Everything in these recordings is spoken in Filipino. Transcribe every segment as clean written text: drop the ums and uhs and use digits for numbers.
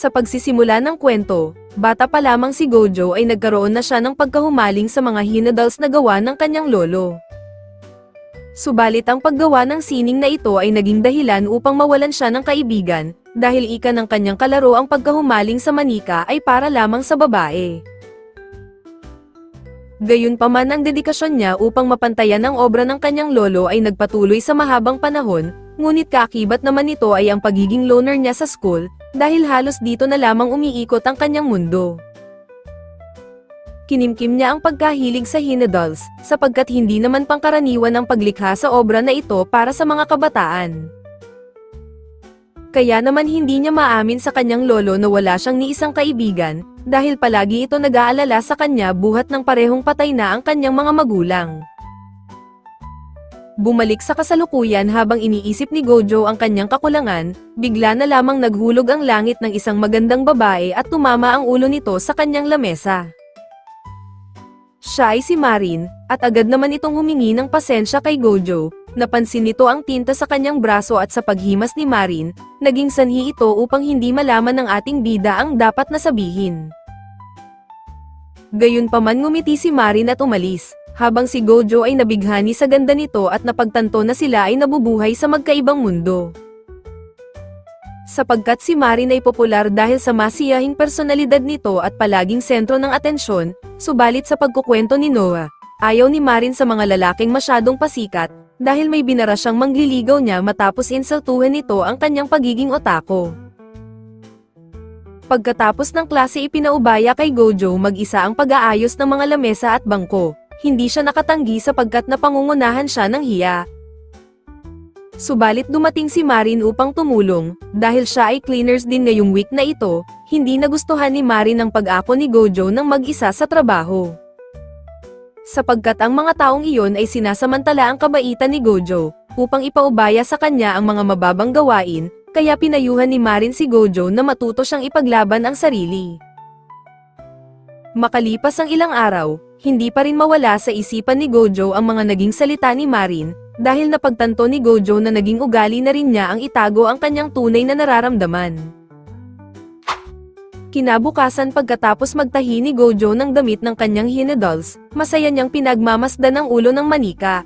Sa pagsisimula ng kwento, bata pa lamang si Gojo ay nagkaroon na siya ng pagkahumaling sa mga hinodals na gawa ng kanyang lolo. Subalit ang paggawa ng sining na ito ay naging dahilan upang mawalan siya ng kaibigan, dahil ika ng kanyang kalaro ang pagkahumaling sa manika ay para lamang sa babae. Gayunpaman ang dedikasyon niya upang mapantayan ang obra ng kanyang lolo ay nagpatuloy sa mahabang panahon, ngunit kaakibat naman nito ay ang pagiging loner niya sa school, dahil halos dito na lamang umiikot ang kanyang mundo. Kinimkim niya ang pagkahilig sa hinodals, sapagkat hindi naman pangkaraniwan ang paglikha sa obra na ito para sa mga kabataan. Kaya naman hindi niya maamin sa kanyang lolo na wala siyang ni isang kaibigan, dahil palagi ito nag-aalala sa kanya buhat ng parehong patay na ang kanyang mga magulang. Bumalik sa kasalukuyan habang iniisip ni Gojo ang kanyang kakulangan, bigla na lamang naghulog ang langit ng isang magandang babae at tumama ang ulo nito sa kanyang lamesa. Siya ay si Marin, at agad naman itong humingi ng pasensya kay Gojo. Napansin nito ang tinta sa kanyang braso at sa paghimas ni Marin, naging sanhi ito upang hindi malaman ng ating bida ang dapat na sabihin. Gayunpaman ngumiti si Marin at umalis, habang si Gojo ay nabighani sa ganda nito at napagtanto na sila ay nabubuhay sa magkaibang mundo. Sapagkat si Marin ay popular dahil sa masiyahing personalidad nito at palaging sentro ng atensyon, subalit sa pagkukwento ni Noah, ayaw ni Marin sa mga lalaking masyadong pasikat, dahil may binara siyang mangliligaw niya matapos insultuhin nito ang kanyang pagiging otako. Pagkatapos ng klase ipinaubaya kay Gojo mag-isa ang pag-aayos ng mga lamesa at bangko, hindi siya nakatanggi sapagkat napangungunahan siya ng hiya. Subalit dumating si Marin upang tumulong, dahil siya ay cleaners din ngayong week na ito, hindi nagustuhan ni Marin ang pag-ako ni Gojo ng mag-isa sa trabaho. Sapagkat ang mga taong iyon ay sinasamantala ang kabaitan ni Gojo, upang ipaubaya sa kanya ang mga mababang gawain, kaya pinayuhan ni Marin si Gojo na matuto siyang ipaglaban ang sarili. Makalipas ang ilang araw, hindi pa rin mawala sa isipan ni Gojo ang mga naging salita ni Marin, dahil napagtanto ni Gojo na naging ugali na rin niya ang itago ang kanyang tunay na nararamdaman. Kinabukasan pagkatapos magtahi ni Gojo ng damit ng kanyang hinodals, masaya niyang pinagmamasdan ang ulo ng manika.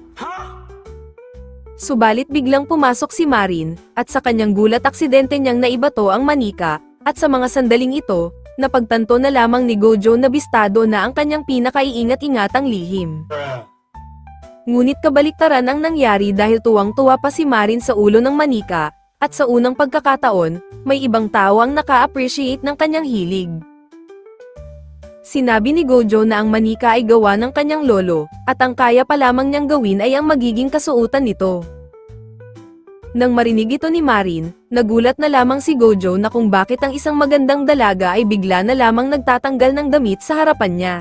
Subalit biglang pumasok si Marin, at sa kanyang gulat aksidente niyang naibato ang manika, at sa mga sandaling ito, napagtanto na lamang ni Gojo na bistado na ang kanyang pinakaiingat-ingatang lihim. Ngunit kabaliktaran ang nangyari dahil tuwang-tuwa pa si Marin sa ulo ng manika, at sa unang pagkakataon, may ibang tao ang naka-appreciate ng kanyang hilig. Sinabi ni Gojo na ang manika ay gawa ng kanyang lolo, at ang kaya pa lamang niyang gawin ay ang magiging kasuotan nito. Nang marinig ito ni Marin, nagulat na lamang si Gojo na kung bakit ang isang magandang dalaga ay bigla na lamang nagtatanggal ng damit sa harapan niya.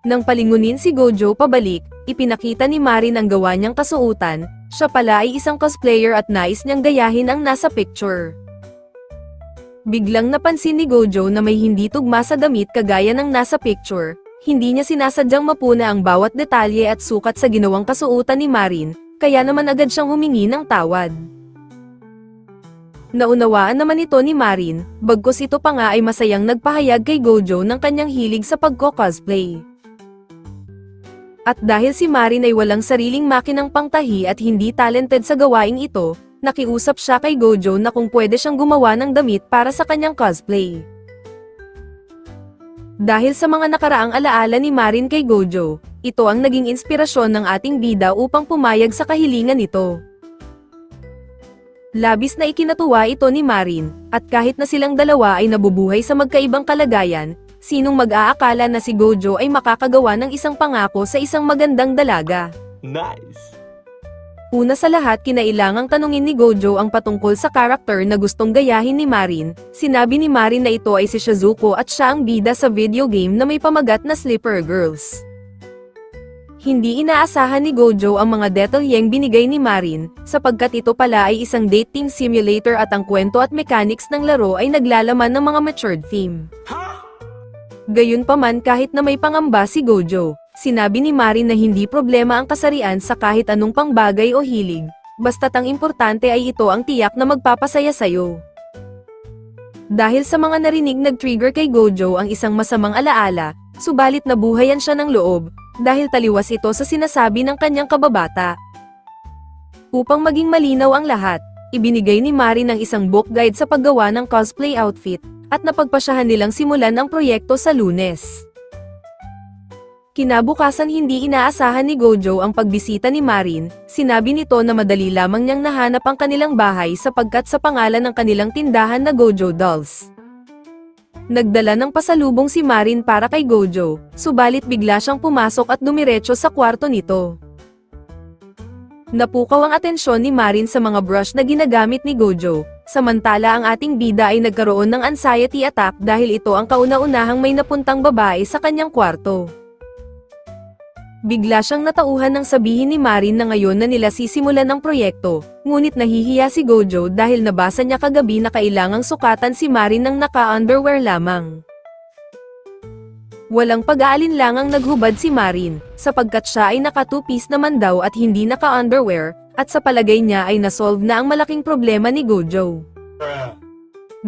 Nang palingunin si Gojo pabalik, ipinakita ni Marin ang gawa niyang kasuotan, siya pala ay isang cosplayer at nais niyang gayahin ang nasa picture. Biglang napansin ni Gojo na may hindi tugma sa damit kagaya ng nasa picture, hindi niya sinasadyang mapuna ang bawat detalye at sukat sa ginawang kasuotan ni Marin, kaya naman agad siyang humingi ng tawad. Naunawaan naman ito ni Marin, bagkus ito pa nga ay masayang nagpahayag kay Gojo ng kanyang hilig sa pagko-cosplay. At dahil si Marin ay walang sariling makinang pangtahi at hindi talented sa gawaing ito, nakiusap siya kay Gojo na kung pwede siyang gumawa ng damit para sa kanyang cosplay. Dahil sa mga nakaraang alaala ni Marin kay Gojo, ito ang naging inspirasyon ng ating bida upang pumayag sa kahilingan nito. Labis na ikinatuwa ito ni Marin, at kahit na silang dalawa ay nabubuhay sa magkaibang kalagayan, sinong mag-aakala na si Gojo ay makakagawa ng isang pangako sa isang magandang dalaga. Nice! Una sa lahat kinailangang tanungin ni Gojo ang patungkol sa karakter na gustong gayahin ni Marin. Sinabi ni Marin na ito ay si Shizuko at siya ang bida sa video game na may pamagat na Slipper Girls. Hindi inaasahan ni Gojo ang mga detalyeng binigay ni Marin, sapagkat ito pala ay isang dating simulator at ang kwento at mechanics ng laro ay naglalaman ng mga matured theme. Gayunpaman kahit na may pangamba si Gojo, sinabi ni Marin na hindi problema ang kasarian sa kahit anong pangbagay o hilig, basta't ang importante ay ito ang tiyak na magpapasaya sayo. Dahil sa mga narinig nag-trigger kay Gojo ang isang masamang alaala, subalit nabuhayan siya ng loob, dahil taliwas ito sa sinasabi ng kanyang kababata. Upang maging malinaw ang lahat, ibinigay ni Marin ang isang book guide sa paggawa ng cosplay outfit, at napagpasyahan nilang simulan ang proyekto sa Lunes. Kinabukasan hindi inaasahan ni Gojo ang pagbisita ni Marin, sinabi nito na madali lamang niyang nahanap ang kanilang bahay sapagkat sa pangalan ng kanilang tindahan na Gojo Dolls. Nagdala ng pasalubong si Marin para kay Gojo, subalit bigla siyang pumasok at dumiretso sa kwarto nito. Napukaw ang atensyon ni Marin sa mga brush na ginagamit ni Gojo, samantala ang ating bida ay nagkaroon ng anxiety attack dahil ito ang kauna-unahang may napuntang babae sa kanyang kwarto. Bigla siyang natauhan nang sabihin ni Marin na ngayon na nila sisimulan ang proyekto, ngunit nahihiya si Gojo dahil nabasa niya kagabi na kailangang sukatan si Marin ng naka-underwear lamang. Walang pag-aalinlangang naghubad si Marin, sapagkat siya ay naka two-piece naman daw at hindi naka-underwear, at sa palagay niya ay nasolve na ang malaking problema ni Gojo.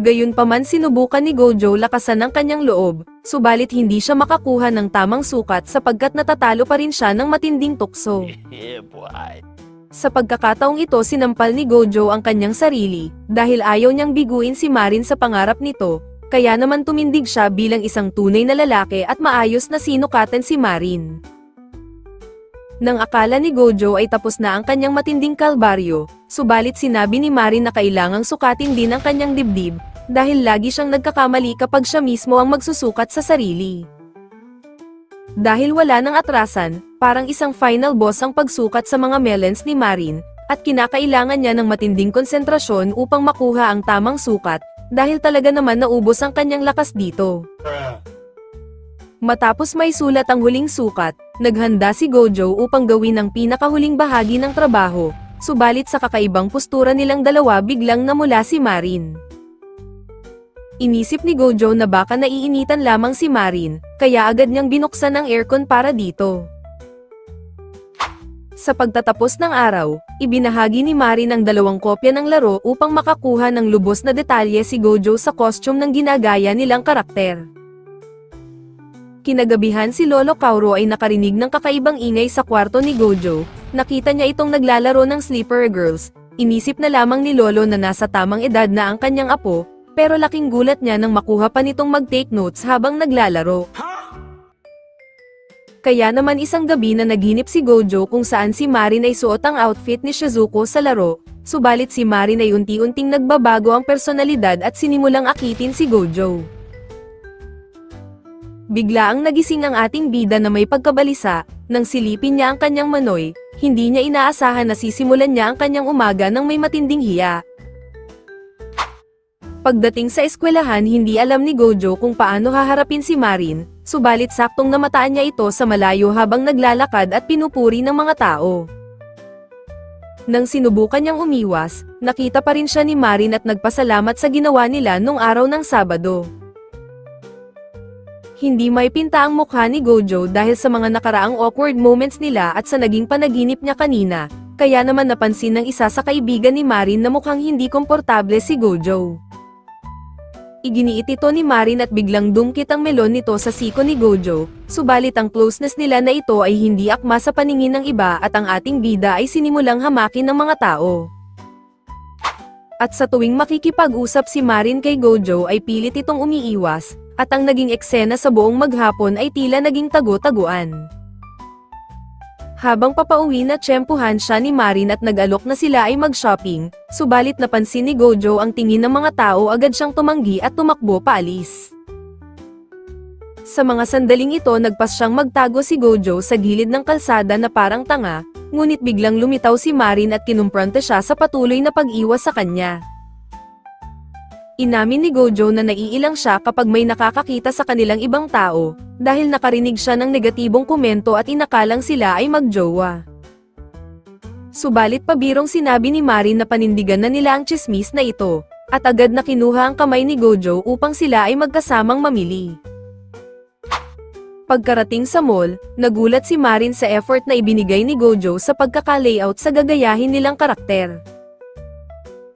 Gayunpaman sinubukan ni Gojo lakasan ang kanyang loob, subalit hindi siya makakuha ng tamang sukat sapagkat natatalo pa rin siya ng matinding tukso. Sa pagkakataong ito sinampal ni Gojo ang kanyang sarili, dahil ayaw niyang biguin si Marin sa pangarap nito, kaya naman tumindig siya bilang isang tunay na lalaki at maayos na sinukatan si Marin. Nang akala ni Gojo ay tapos na ang kanyang matinding kalbaryo, subalit sinabi ni Marin na kailangang sukatin din ang kanyang dibdib, dahil lagi siyang nagkakamali kapag siya mismo ang magsusukat sa sarili. Dahil wala nang atrasan, parang isang final boss ang pagsukat sa mga melons ni Marin, at kinakailangan niya ng matinding konsentrasyon upang makuha ang tamang sukat, dahil talaga naman naubos ang kanyang lakas dito. Matapos may sulat ang huling sukat, naghanda si Gojo upang gawin ang pinakahuling bahagi ng trabaho, subalit sa kakaibang postura nilang dalawa biglang namula si Marin. Inisip ni Gojo na baka naiinitan lamang si Marin, kaya agad niyang binuksan ang aircon para dito. Sa pagtatapos ng araw, ibinahagi ni Marin ang 2 kopya ng laro upang makakuha ng lubos na detalye si Gojo sa costume ng ginagaya nilang karakter. Kinagabihan si Lolo Kauro ay nakarinig ng kakaibang ingay sa kwarto ni Gojo, nakita niya itong naglalaro ng Slippery Girls, inisip na lamang ni Lolo na nasa tamang edad na ang kanyang apo, pero laking gulat niya nang makuha pa nitong mag-take notes habang naglalaro. Kaya naman isang gabi na naginip si Gojo kung saan si Marin ay suot ang outfit ni Shizuko sa laro, subalit si Marin ay unti-unting nagbabago ang personalidad at sinimulang akitin si Gojo. Bigla ang nagising ang ating bida na may pagkabalisa, nang silipin niya ang kanyang manoy, hindi niya inaasahan na sisimulan niya ang kanyang umaga ng may matinding hiya. Pagdating sa eskwelahan hindi alam ni Gojo kung paano haharapin si Marin, subalit saktong namataan niya ito sa malayo habang naglalakad at pinupuri ng mga tao. Nang sinubukan niyang umiwas, nakita pa rin siya ni Marin at nagpasalamat sa ginawa nila nung araw ng Sabado. Hindi may pinta ang mukha ni Gojo dahil sa mga nakaraang awkward moments nila at sa naging panaginip niya kanina, kaya naman napansin ng isa sa kaibigan ni Marin na mukhang hindi komportable si Gojo. Iginiit ito ni Marin at biglang dumkit ang melon nito sa siko ni Gojo, subalit ang closeness nila na ito ay hindi akma sa paningin ng iba at ang ating bida ay sinimulang hamakin ng mga tao. At sa tuwing makikipag-usap si Marin kay Gojo ay pilit itong umiiwas, at ang naging eksena sa buong maghapon ay tila naging tago-taguan. Habang papauwi na tiyempuhan siya ni Marin at nag-alok na sila ay mag-shopping, subalit napansin ni Gojo ang tingin ng mga tao agad siyang tumanggi at tumakbo paalis. Sa mga sandaling ito nagpas siyang magtago si Gojo sa gilid ng kalsada na parang tanga, ngunit biglang lumitaw si Marin at kinumpronta siya sa patuloy na pag-iwas sa kanya. Inamin ni Gojo na naiilang siya kapag may nakakakita sa kanilang ibang tao, dahil nakarinig siya ng negatibong komento at inakalang sila ay magjowa. Subalit pabirong sinabi ni Marin na panindigan na nila ang tsismis na ito, at agad na kinuha ang kamay ni Gojo upang sila ay magkasamang mamili. Pagkarating sa mall, nagulat si Marin sa effort na ibinigay ni Gojo sa pagkaka-layout sa gagayahin nilang karakter.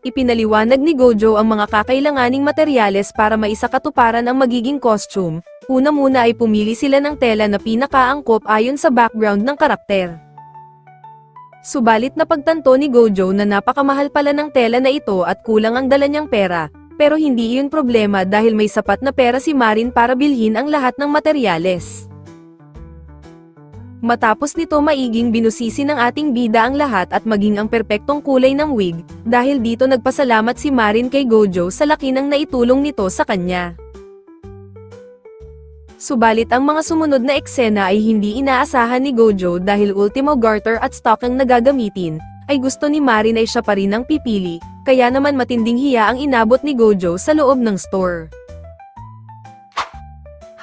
Ipinaliwanag ni Gojo ang mga kakailanganing materyales para maisakatuparan ang magiging costume. Una muna ay pumili sila ng tela na pinakaangkop ayon sa background ng karakter. Subalit napagtanto ni Gojo na napakamahal pala ng tela na ito at kulang ang dala niyang pera, pero hindi iyon problema dahil may sapat na pera si Marin para bilhin ang lahat ng materyales. Matapos nito maiging binusisi ng ating bida ang lahat at maging ang perpektong kulay ng wig, dahil dito nagpasalamat si Marin kay Gojo sa laki ng naitulong nito sa kanya. Subalit ang mga sumunod na eksena ay hindi inaasahan ni Gojo dahil ultimo garter at stock ang nagagamitin, ay gusto ni Marin ay siya pa rin ang pipili, kaya naman matinding hiya ang inabot ni Gojo sa loob ng store.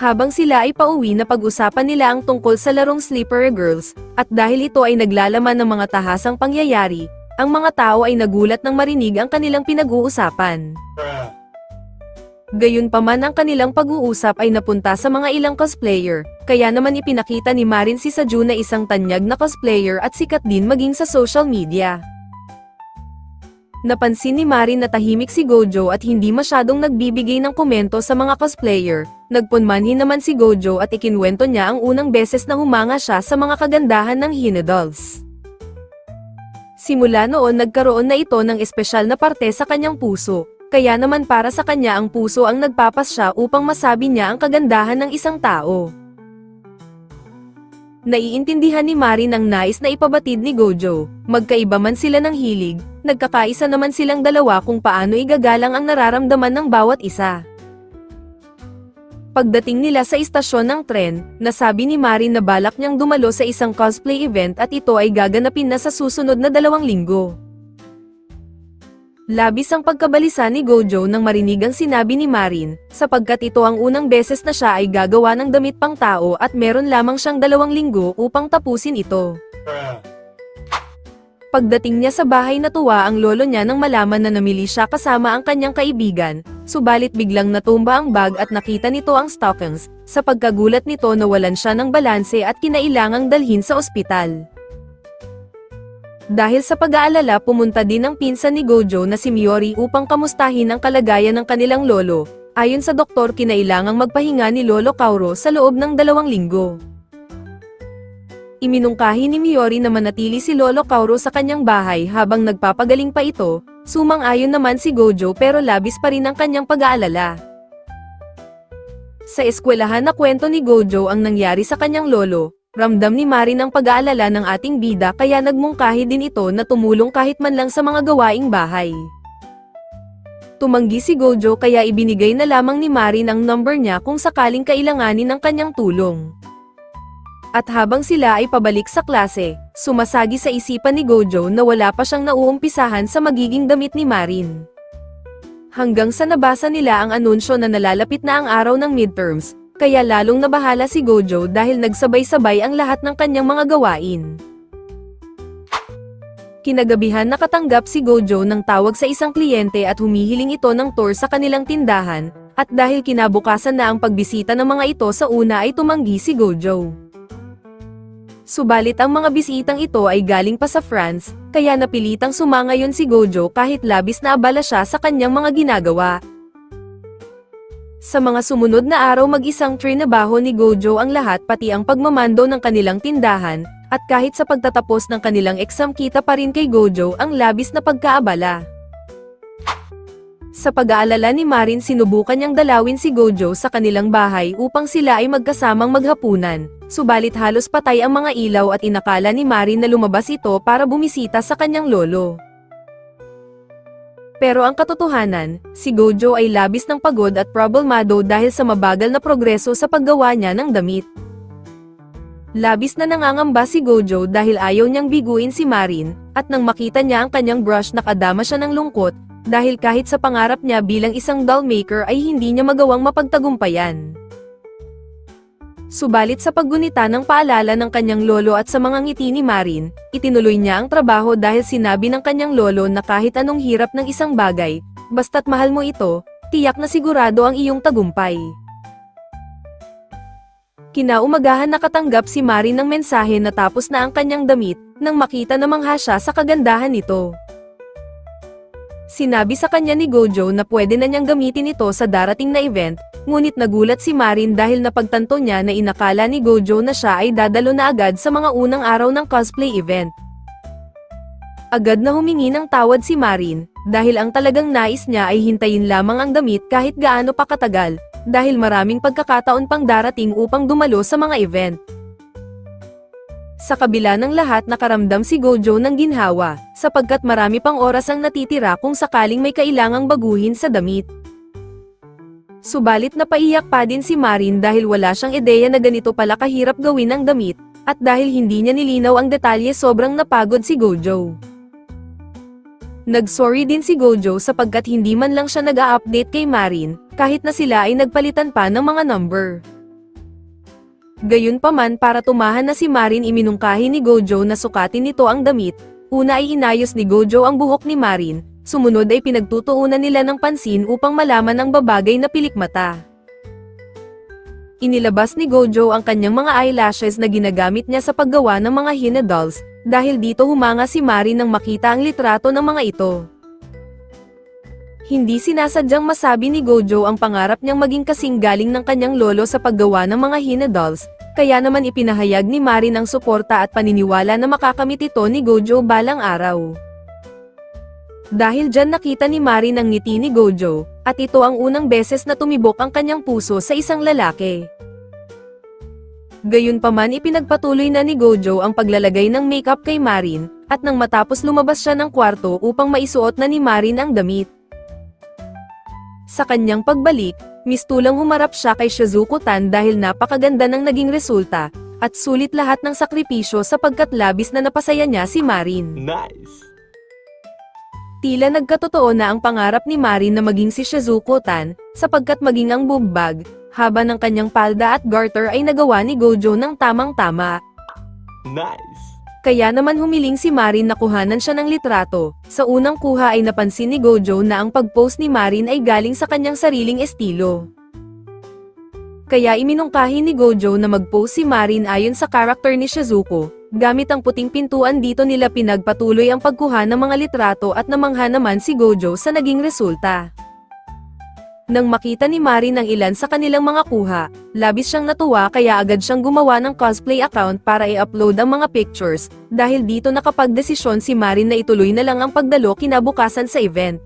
Habang sila ay pauwi na pag-usapan nila ang tungkol sa larong Slippery Girls, at dahil ito ay naglalaman ng mga tahasang pangyayari, ang mga tao ay nagulat nang marinig ang kanilang pinag-uusapan. Gayunpaman ang kanilang pag-uusap ay napunta sa mga ilang cosplayer, kaya naman ipinakita ni Marin si Saju na isang tanyag na cosplayer at sikat din maging sa social media. Napansin ni Marin na tahimik si Gojo at hindi masyadong nagbibigay ng komento sa mga cosplayer. Nagpunmanhin naman si Gojo at ikinwento niya ang unang beses na humanga siya sa mga kagandahan ng Hina Dolls. Simula noon nagkaroon na ito ng espesyal na parte sa kanyang puso, kaya naman para sa kanya ang puso ang nagpapasya upang masabi niya ang kagandahan ng isang tao. Naiintindihan ni Marin ang nais na ipabatid ni Gojo, magkaiba man sila ng hilig, nagkakaisa naman silang dalawa kung paano igagalang ang nararamdaman ng bawat isa. Pagdating nila sa istasyon ng tren, nasabi ni Marin na balak niyang dumalo sa isang cosplay event at ito ay gaganapin na sa susunod na 2 linggo. Labis ang pagkabalisa ni Gojo nang marinig ang sinabi ni Marin, sapagkat ito ang unang beses na siya ay gagawa ng damit pang tao at meron lamang siyang 2 linggo upang tapusin ito. Pagdating niya sa bahay natuwa ang lolo niya nang malaman na namili siya kasama ang kanyang kaibigan, subalit biglang natumba ang bag at nakita nito ang stockings, sa pagkagulat nito nawalan siya ng balanse at kinailangang dalhin sa ospital. Dahil sa pag-aalala pumunta din ang pinsan ni Gojo na si Miyori upang kamustahin ang kalagayan ng kanilang lolo. Ayon sa doktor kinailangang magpahinga ni Lolo Kauro sa loob ng 2 linggo. Iminungkahi ni Miyori na manatili si Lolo Kauro sa kanyang bahay habang nagpapagaling pa ito, sumang-ayon naman si Gojo pero labis pa rin ang kanyang pag-aalala. Sa eskwelahan na kwento ni Gojo ang nangyari sa kanyang lolo. Ramdam ni Marin ang pag-aalala ng ating bida kaya nagmungkahi din ito na tumulong kahit man lang sa mga gawaing bahay. Tumanggi si Gojo kaya ibinigay na lamang ni Marin ang number niya kung sakaling kailanganin ng kanyang tulong. At habang sila ay pabalik sa klase, sumasagi sa isipan ni Gojo na wala pa siyang nauumpisahan sa magiging damit ni Marin. Hanggang sa nabasa nila ang anunsyo na nalalapit na ang araw ng midterms, kaya lalong nabahala si Gojo dahil nagsabay-sabay ang lahat ng kanyang mga gawain. Kinagabihan nakatanggap si Gojo ng tawag sa isang kliyente at humihiling ito ng tour sa kanilang tindahan, at dahil kinabukasan na ang pagbisita ng mga ito sa una ay tumanggi si Gojo. Subalit ang mga bisitang ito ay galing pa sa France, kaya napilitang sumangayon si Gojo kahit labis na abala siya sa kanyang mga ginagawa. Sa mga sumunod na araw mag-isang trinabaho ni Gojo ang lahat pati ang pagmamando ng kanilang tindahan, at kahit sa pagtatapos ng kanilang exam kita pa rin kay Gojo ang labis na pagkaabala. Sa pag-aalala ni Marin sinubukan niyang dalawin si Gojo sa kanilang bahay upang sila ay magkasamang maghapunan, subalit halos patay ang mga ilaw at inakala ni Marin na lumabas ito para bumisita sa kanyang lolo. Pero ang katotohanan, si Gojo ay labis ng pagod at problemado dahil sa mabagal na progreso sa paggawa niya ng damit. Labis na nangangamba si Gojo dahil ayaw niyang biguin si Marin, at nang makita niya ang kanyang brush nakadama siya ng lungkot, dahil kahit sa pangarap niya bilang isang doll maker ay hindi niya magawang mapagtagumpayan. Subalit sa paggunita ng paalala ng kanyang lolo at sa mga ngiti ni Marin, itinuloy niya ang trabaho dahil sinabi ng kanyang lolo na kahit anong hirap ng isang bagay, basta't mahal mo ito, tiyak na sigurado ang iyong tagumpay. Kinaumagahan nakatanggap si Marin ng mensahe na tapos na ang kanyang damit, nang makita na mangha siya sa kagandahan nito. Sinabi sa kanya ni Gojo na pwede na niyang gamitin ito sa darating na event, ngunit nagulat si Marin dahil napagtanto niya na inakala ni Gojo na siya ay dadalo na agad sa mga unang araw ng cosplay event. Agad na humingi ng tawad si Marin, dahil ang talagang nais niya ay hintayin lamang ang damit kahit gaano pa katagal, dahil maraming pagkakataon pang darating upang dumalo sa mga event. Sa kabila ng lahat nakaramdam si Gojo ng ginhawa, sapagkat marami pang oras ang natitira kung sakaling may kailangang baguhin sa damit. Subalit napaiyak pa din si Marin dahil wala siyang ideya na ganito pala kahirap gawin ang damit, at dahil hindi niya nilinaw ang detalye sobrang napagod si Gojo. Nag-sorry din si Gojo sapagkat hindi man lang siya nag-a-update kay Marin, kahit na sila ay nagpalitan pa ng mga number. Gayunpaman para tumahan na si Marin iminungkahi ni Gojo na sukatin nito ang damit, una ay inayos ni Gojo ang buhok ni Marin, sumunod ay pinagtutuunan nila ng pansin upang malaman ang babagay na pilikmata. Inilabas ni Gojo ang kanyang mga eyelashes na ginagamit niya sa paggawa ng mga Hina dolls, dahil dito humanga si Marin nang makita ang litrato ng mga ito. Hindi sinasadyang masabi ni Gojo ang pangarap niyang maging kasing galing ng kanyang lolo sa paggawa ng mga Hina dolls, kaya naman ipinahayag ni Marin ang suporta at paniniwala na makakamit ito ni Gojo balang araw. Dahil dyan nakita ni Marin ang ngiti ni Gojo, at ito ang unang beses na tumibok ang kanyang puso sa isang lalaki. Gayunpaman ipinagpatuloy na ni Gojo ang paglalagay ng makeup kay Marin, at nang matapos lumabas siya ng kwarto upang maisuot na ni Marin ang damit. Sa kanyang pagbalik, mistulang humarap siya kay Shizuko-tan dahil napakaganda ng naging resulta, at sulit lahat ng sakripisyo sapagkat labis na napasaya niya si Marin. Nice! Tila nagkatotoo na ang pangarap ni Marin na maging si Shizuko-tan, sapagkat maging ang boob bag, haba ng kanyang palda at garter ay nagawa ni Gojo ng tamang-tama. Nice! Kaya naman humiling si Marin na kuhanan siya ng litrato. Sa unang kuha ay napansin ni Gojo na ang pag-post ni Marin ay galing sa kanyang sariling estilo. Kaya iminungkahi ni Gojo na mag-post si Marin ayon sa karakter ni Shizuko. Gamit ang puting pintuan dito nila pinagpatuloy ang pagkuha ng mga litrato at namangha naman si Gojo sa naging resulta. Nang makita ni Marin ang ilan sa kanilang mga kuha, labis siyang natuwa kaya agad siyang gumawa ng cosplay account para i-upload ang mga pictures, dahil dito nakapagdesisyon si Marin na ituloy na lang ang pagdalo kinabukasan sa event.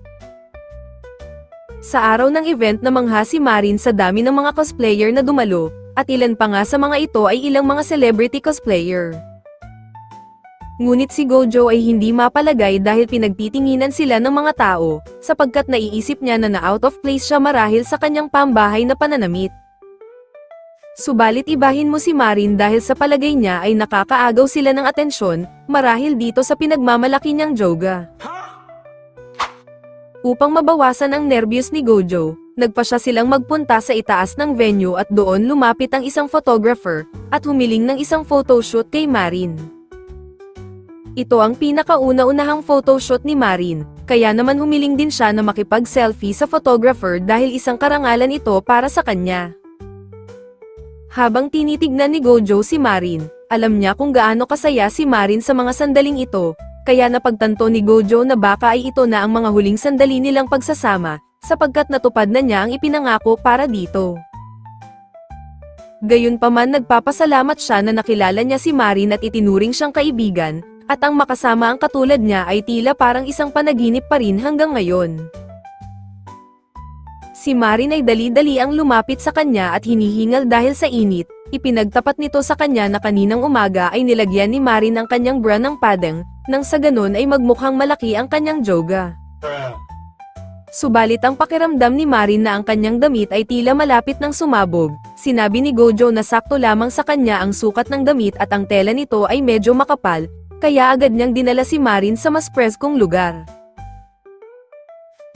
Sa araw ng event namangha si Marin sa dami ng mga cosplayer na dumalo, at ilan pa nga sa mga ito ay ilang mga celebrity cosplayer. Ngunit si Gojo ay hindi mapalagay dahil pinagtitinginan sila ng mga tao, sapagkat naiisip niya na out of place siya marahil sa kanyang pambahay na pananamit. Subalit ibahin mo si Marin dahil sa palagay niya ay nakakaagaw sila ng atensyon, marahil dito sa pinagmamalaki niyang joga. Upang mabawasan ang nerbiyos ni Gojo, nagpa siya silang magpunta sa itaas ng venue at doon lumapit ang isang photographer, at humiling ng isang photoshoot kay Marin. Ito ang pinakauna-unahang photoshoot ni Marin, kaya naman humiling din siya na makipag-selfie sa photographer dahil isang karangalan ito para sa kanya. Habang tinitignan ni Gojo si Marin, alam niya kung gaano kasaya si Marin sa mga sandaling ito, kaya napagtanto ni Gojo na baka ay ito na ang mga huling sandali nilang pagsasama, sapagkat natupad na niya ang ipinangako para dito. Gayunpaman nagpapasalamat siya na nakilala niya si Marin at itinuring siyang kaibigan, at ang makasama ang katulad niya ay tila parang isang panaginip pa rin hanggang ngayon. Si Marin ay dali-dali ang lumapit sa kanya at hinihingal dahil sa init, ipinagtapat nito sa kanya na kaninang umaga ay nilagyan ni Marin ang kanyang bra ng padang, nang sa ganon ay magmukhang malaki ang kanyang joga. Subalit ang pakiramdam ni Marin na ang kanyang damit ay tila malapit ng sumabog, sinabi ni Gojo na sakto lamang sa kanya ang sukat ng damit at ang tela nito ay medyo makapal, kaya agad niyang dinala si Marin sa mas preskong lugar.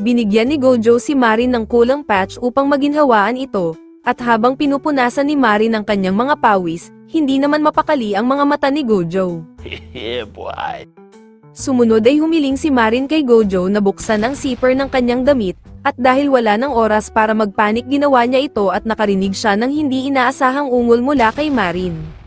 Binigyan ni Gojo si Marin ng kulang patch upang maginhawaan ito, at habang pinupunasan ni Marin ang kanyang mga pawis, hindi naman mapakali ang mga mata ni Gojo. Yeah, boy! Sumunod ay humiling si Marin kay Gojo na buksan ang zipper ng kanyang damit, at dahil wala ng oras para magpanik ginawa niya ito at nakarinig siya ng hindi inaasahang ungol mula kay Marin.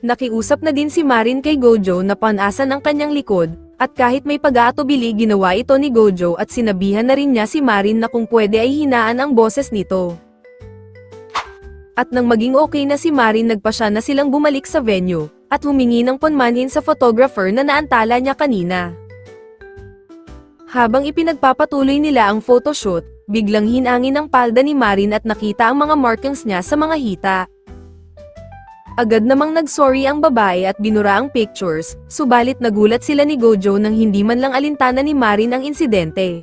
Nakiusap na din si Marin kay Gojo na panasan ang kanyang likod, At kahit may pag-aatubili ginawa ito ni Gojo at sinabihan na rin niya si Marin na kung pwede ay hinaan ang boses nito. At nang maging okay na si Marin nagpasya na silang bumalik sa venue, at humingi ng panmanin sa photographer na naantala niya kanina. Habang ipinagpapatuloy nila ang photoshoot, biglang hinangin ang palda ni Marin at nakita ang mga markings niya sa mga hita. Agad namang nagsorry ang babae at binura ang pictures, subalit nagulat sila ni Gojo nang hindi man lang alintana ni Marin ang insidente.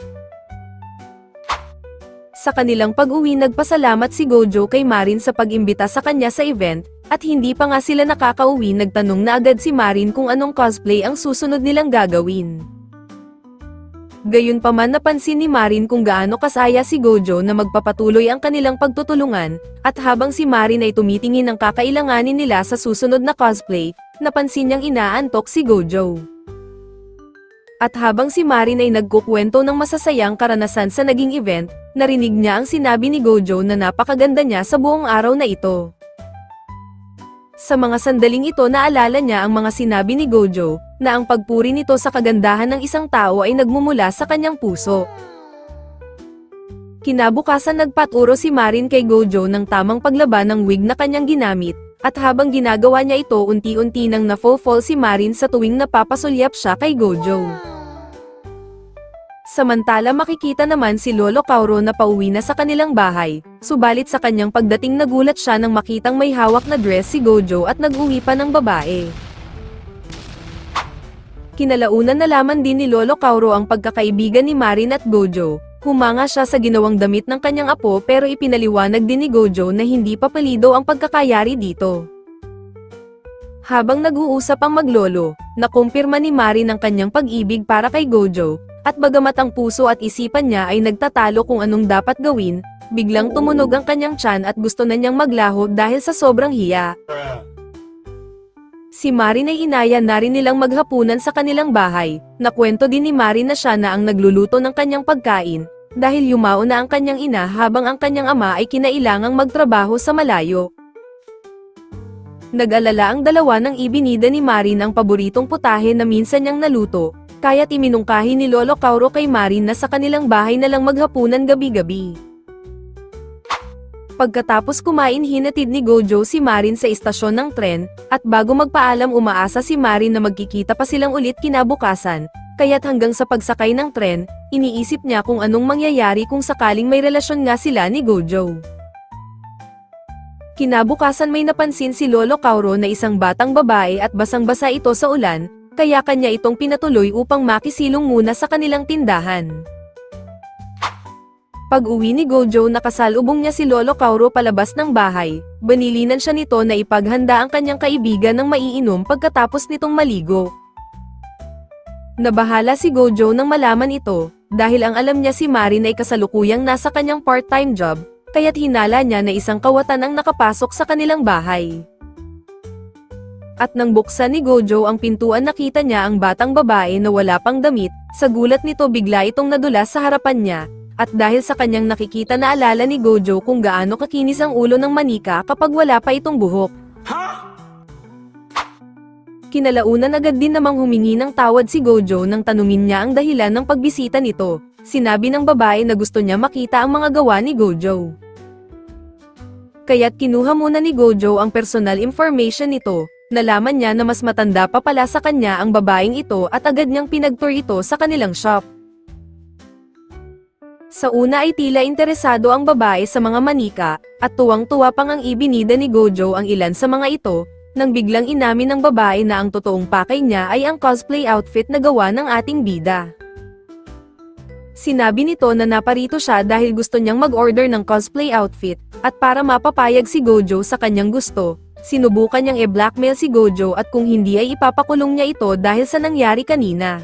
Sa kanilang pag-uwi nagpasalamat si Gojo kay Marin sa pag-imbita sa kanya sa event, at hindi pa nga sila nakakauwi nagtanong na agad si Marin kung anong cosplay ang susunod nilang gagawin. Gayunpaman napansin ni Marin kung gaano kasaya si Gojo na magpapatuloy ang kanilang pagtutulungan, at habang si Marin ay tumitingin ng kakailanganin nila sa susunod na cosplay, napansin niyang inaantok si Gojo. At habang si Marin ay nagkukwento ng masasayang karanasan sa naging event, narinig niya ang sinabi ni Gojo na napakaganda niya sa buong araw na ito. Sa mga sandaling ito naalala niya ang mga sinabi ni Gojo, na ang pagpuri nito sa kagandahan ng isang tao ay nagmumula sa kanyang puso. Kinabukasan nagpaturo si Marin kay Gojo ng tamang paglaban ng wig na kanyang ginamit, at habang ginagawa niya ito unti-unti nang nafo-fall si Marin sa tuwing napapasulyap siya kay Gojo. Samantala makikita naman si Lolo Kauro na pauwi na sa kanilang bahay, subalit sa kanyang pagdating nagulat siya nang makitang may hawak na dress si Gojo at nag-uwi pa ng babae. Kinalaunan nalaman din ni Lolo Kauro ang pagkakaibigan ni Marin at Gojo. Humanga siya sa ginawang damit ng kanyang apo pero ipinaliwanag din ni Gojo na hindi papalido ang pagkakayari dito. Habang nag-uusap ang maglolo, nakumpirma ni Marin ang kanyang pag-ibig para kay Gojo, at bagamat ang puso at isipan niya ay nagtatalo kung anong dapat gawin, biglang tumunog ang kanyang tiyan at gusto na niyang maglaho dahil sa sobrang hiya. Si Marin ay inaya na rin nilang maghapunan sa kanilang bahay. Nakwento din ni Marin na siya na ang nagluluto ng kanyang pagkain, dahil yumao na ang kanyang ina habang ang kanyang ama ay kinailangang magtrabaho sa malayo. Nag-alala ang dalawa nang ibinida ni Marin ang paboritong putahe na minsan niyang naluto, kaya't iminungkahi ni Lolo Kauro kay Marin na sa kanilang bahay na lang maghapunan gabi-gabi. Pagkatapos kumain hinatid ni Gojo si Marin sa istasyon ng tren, at bago magpaalam umaasa si Marin na magkikita pa silang ulit kinabukasan, kaya't hanggang sa pagsakay ng tren, iniisip niya kung anong mangyayari kung sakaling may relasyon nga sila ni Gojo. Kinabukasan may napansin si Lolo Kauro na isang batang babae at basang-basa ito sa ulan, kaya kanya itong pinatuloy upang makisilong muna sa kanilang tindahan. Pag-uwi ni Gojo nakasalubong niya si Lolo Kauro palabas ng bahay, banilinan siya nito na ipaghanda ang kanyang kaibigan ng maiinom pagkatapos nitong maligo. Nabahala si Gojo nang malaman ito, dahil ang alam niya si Marin ay kasalukuyang nasa kanyang part-time job, kaya't hinala niya na isang kawatan ang nakapasok sa kanilang bahay. At nang buksan ni Gojo ang pintuan nakita niya ang batang babae na wala pang damit, sa gulat nito bigla itong nadulas sa harapan niya, at dahil sa kanyang nakikita naalala ni Gojo kung gaano kakinis ang ulo ng manika kapag wala pa itong buhok. Kinalaunan agad din namang humingi ng tawad si Gojo nang tanungin niya ang dahilan ng pagbisita nito. Sinabi ng babae na gusto niya makita ang mga gawa ni Gojo. Kaya't kinuha muna ni Gojo ang personal information nito. Nalaman niya na mas matanda pa pala sa kanya ang babaeng ito at agad niyang pinag-tour ito sa kanilang shop. Sa una ay tila interesado ang babae sa mga manika, at tuwang-tuwa pang ang ibinida ni Gojo ang ilan sa mga ito, nang biglang inamin ng babae na ang totoong pakay niya ay ang cosplay outfit na gawa ng ating bida. Sinabi nito na naparito siya dahil gusto niyang mag-order ng cosplay outfit, at para mapapayag si Gojo sa kanyang gusto, sinubukan niyang i-blackmail si Gojo at kung hindi ay ipapakulong niya ito dahil sa nangyari kanina.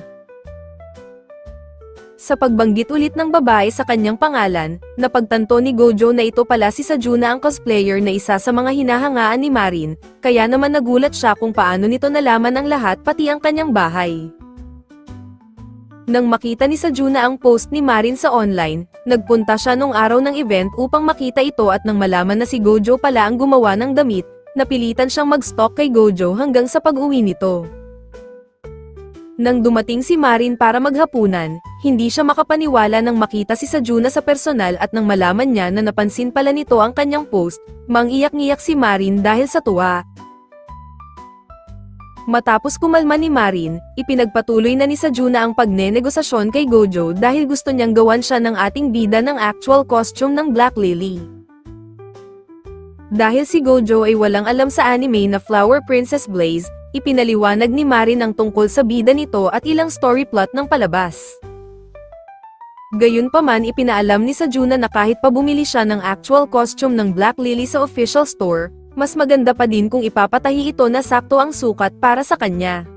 Sa pagbanggit ulit ng babae sa kanyang pangalan, napagtanto ni Gojo na ito pala si Sajuna ang cosplayer na isa sa mga hinahangaan ni Marin, kaya naman nagulat siya kung paano nito nalaman ang lahat pati ang kanyang bahay. Nang makita ni Sajuna ang post ni Marin sa online, nagpunta siya nung araw ng event upang makita ito at nang malaman na si Gojo pala ang gumawa ng damit, napilitan siyang mag-stalk kay Gojo hanggang sa pag-uwi nito. Nang dumating si Marin para maghapunan, hindi siya makapaniwala nang makita si Sajuna sa personal at nang malaman niya na napansin pala nito ang kanyang post, mangiyak-ngiyak si Marin dahil sa tuwa. Matapos kumalma ni Marin, ipinagpatuloy na ni Sajuna ang pagnenegosasyon kay Gojo dahil gusto niyang gawan siya ng ating bida ng actual costume ng Black Lily. Dahil si Gojo ay walang alam sa anime na Flower Princess Blaze, ipinaliwanag ni Marin ang tungkol sa bida nito at ilang story plot ng palabas. Gayunpaman ipinaalam ni Sajuna na kahit pa bumili siya ng actual costume ng Black Lily sa official store, mas maganda pa din kung ipapatahi ito na sakto ang sukat para sa kanya.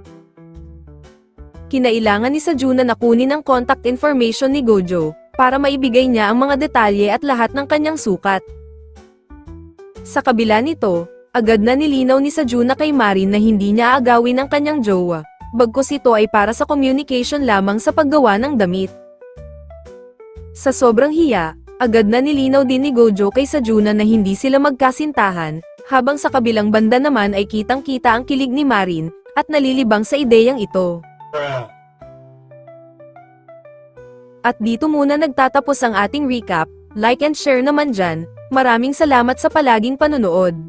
Kinailangan ni Sajuna na kunin ang contact information ni Gojo, para maibigay niya ang mga detalye at lahat ng kanyang sukat. Sa kabila nito, agad na nilinaw ni Sajuna kay Marin na hindi niya aagawin ang kanyang jowa, bagkus ito ay para sa communication lamang sa paggawa ng damit. Sa sobrang hiya, agad na nilinaw din ni Gojo kay Sajuna na hindi sila magkasintahan, habang sa kabilang banda naman ay kitang-kita ang kilig ni Marin, at nalilibang sa ideyang ito. At dito muna nagtatapos ang ating recap, like and share naman dyan, maraming salamat sa palaging panonood.